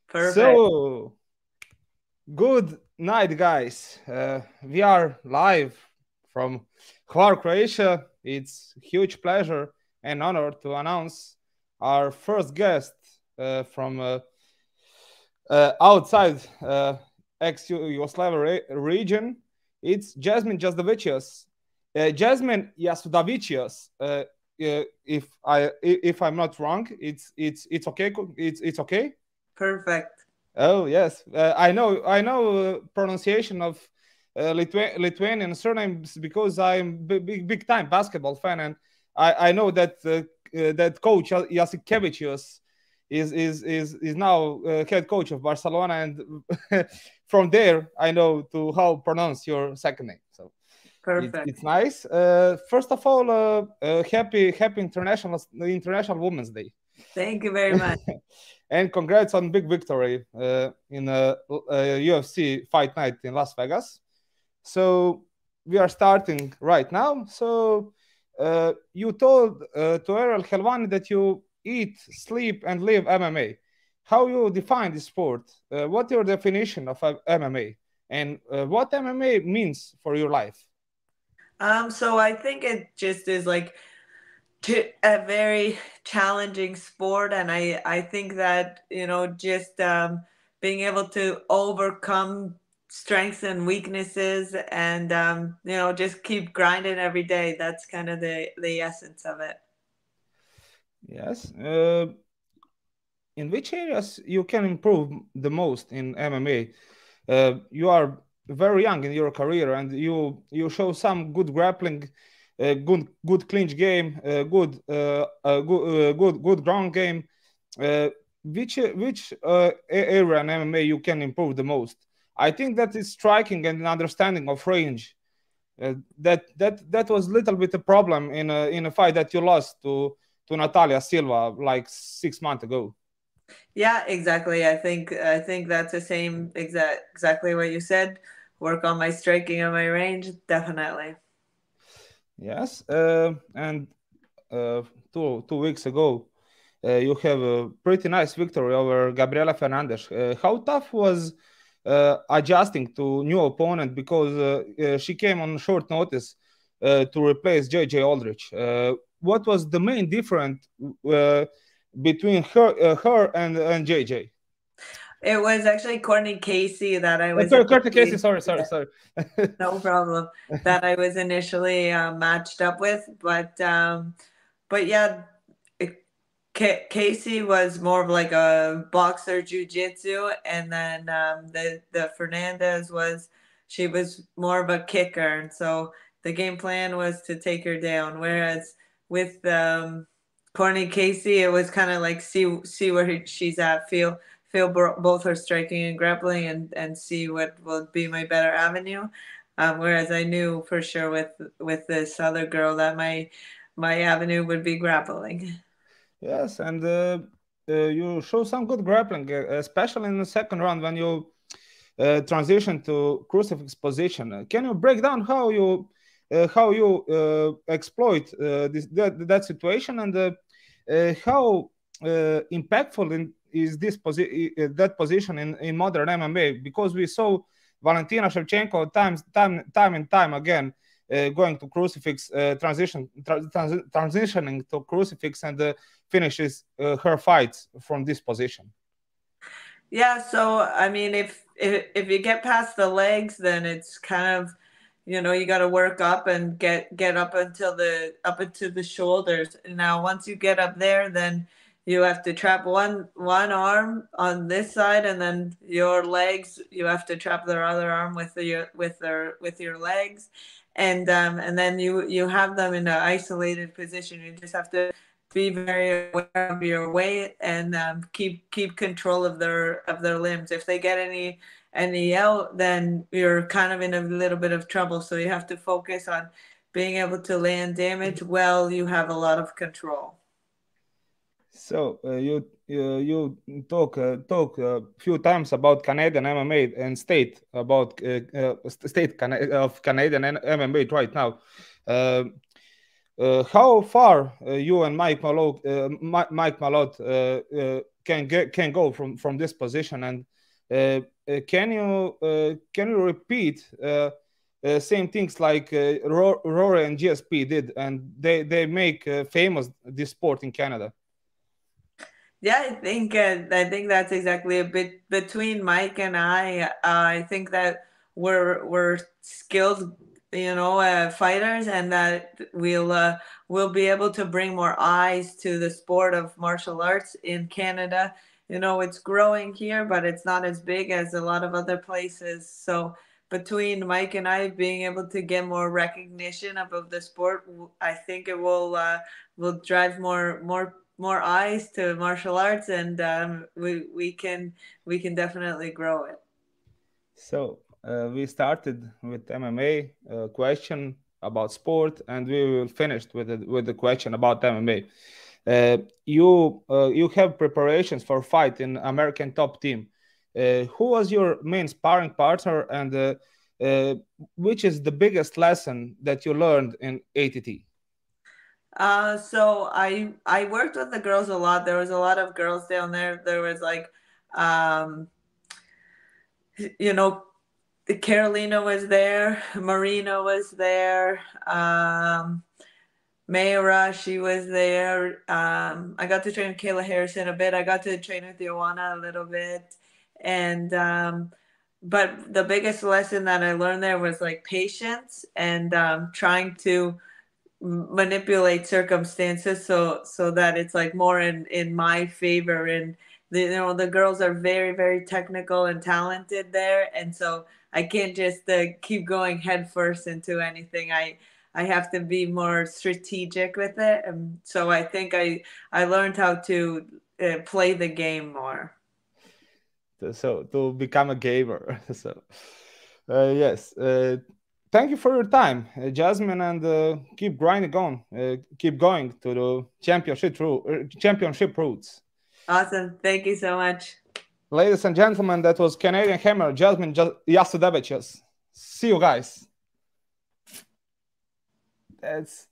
Perfect. So, good night, guys. We are live from Hvar, Croatia. It's a huge pleasure and honor to announce our first guest from outside ex-Yugoslavia region. It's Jasmine Jasudavicius. Jasmine Jasudavicius. If I'm not wrong, it's okay. It's okay. Perfect. Oh yes, I know pronunciation of Lithuanian surnames because I'm big time basketball fan, and I know that that coach Jasikevičius is now head coach of Barcelona, and from there I know to how pronounce your second name. So perfect. It's nice. First of all, happy International Women's Day. Thank you very much. And congrats on big victory in a UFC fight night in Las Vegas. So we are starting right now. So you told to Ariel Helvani that you eat, sleep, and live MMA. How you define this sport? What your definition of MMA? And what MMA means for your life? So I think it just is like a very challenging sport, and I think that just being able to overcome strengths and weaknesses, and just keep grinding every day. That's kind of the essence of it. Yes. In which areas you can improve the most in MMA? You are very young in your career, and you show some good grappling, good clinch game, good ground game. Which area in MMA you can improve the most? I think that is striking and understanding of range. That was a little bit a problem in a fight that you lost to Natalia Silva like 6 months ago. Yeah, exactly. I think that's the same exactly what you said. Work on my striking and my range, definitely. Yes, and 2 weeks ago, you have a pretty nice victory over Gabrielle Fernandes. How tough was adjusting to new opponent because she came on short notice to replace JJ Aldrich? What was the main difference between her and JJ? It was actually Courtney Casey that I was. Courtney Casey, sorry. No problem. That I was initially matched up with, but yeah, Casey was more of like a boxer, jiu-jitsu, and then the Fernandez she was more of a kicker, and so the game plan was to take her down. Whereas with Courtney Casey, it was kind of like see where she's at, feel both her striking and grappling, and see what will be my better avenue. Whereas I knew for sure with this other girl that my avenue would be grappling. Yes, and you show some good grappling, especially in the second round when you transition to crucifix position. Can you break down how you exploit that situation, and how impactful is that position in modern MMA? Because we saw Valentina Shevchenko time and time again going to crucifix, transitioning to crucifix, and finishes her fights from this position. Yeah, so I mean, if you get past the legs, then it's kind of, you got to work up and get up into the shoulders. Now, once you get up there, then you have to trap one arm on this side, and then your legs, you have to trap their other arm with your legs, and then you have them in an isolated position. You just have to be very aware of your weight and keep control of their limbs. If they get any out, then you're kind of in a little bit of trouble. So you have to focus on being able to land damage while you have a lot of control. So you talk a few times about Canadian MMA and state of Canadian MMA right now. how far you and Mike Malott can go from this position, and can you repeat same things like Rory and GSP did, and they make famous this sport in Canada? Yeah, I think that's exactly a bit between Mike and I. I think that we're skilled, fighters, and that we'll be able to bring more eyes to the sport of martial arts in Canada. It's growing here, but it's not as big as a lot of other places. So between Mike and I being able to get more recognition about the sport, I think it will drive more eyes to martial arts, and we can definitely grow it. So we started with MMA question about sport, and we will finish with the question about MMA. You have preparations for fight in American top team. Who was your main sparring partner, and which is the biggest lesson that you learned in ATT? So I worked with the girls a lot. There was a lot of girls down there. There was like, Carolina was there, Marina was there, Mayra, she was there. I got to train with Kayla Harrison a bit. I got to train with Joanna a little bit, and but the biggest lesson that I learned there was like patience and trying to manipulate circumstances so that it's like more in my favor. And the girls are very, very technical and talented there, and so I can't just keep going head first into anything. I have to be more strategic with it, and so I think I learned how to play the game more. So to become a gamer. So yes, thank you for your time, Jasmine, and keep grinding on, keep going to the championship routes. Awesome, thank you so much. Ladies and gentlemen, that was Canadian Hammer Jasmine Jasudavicius. See you guys. That's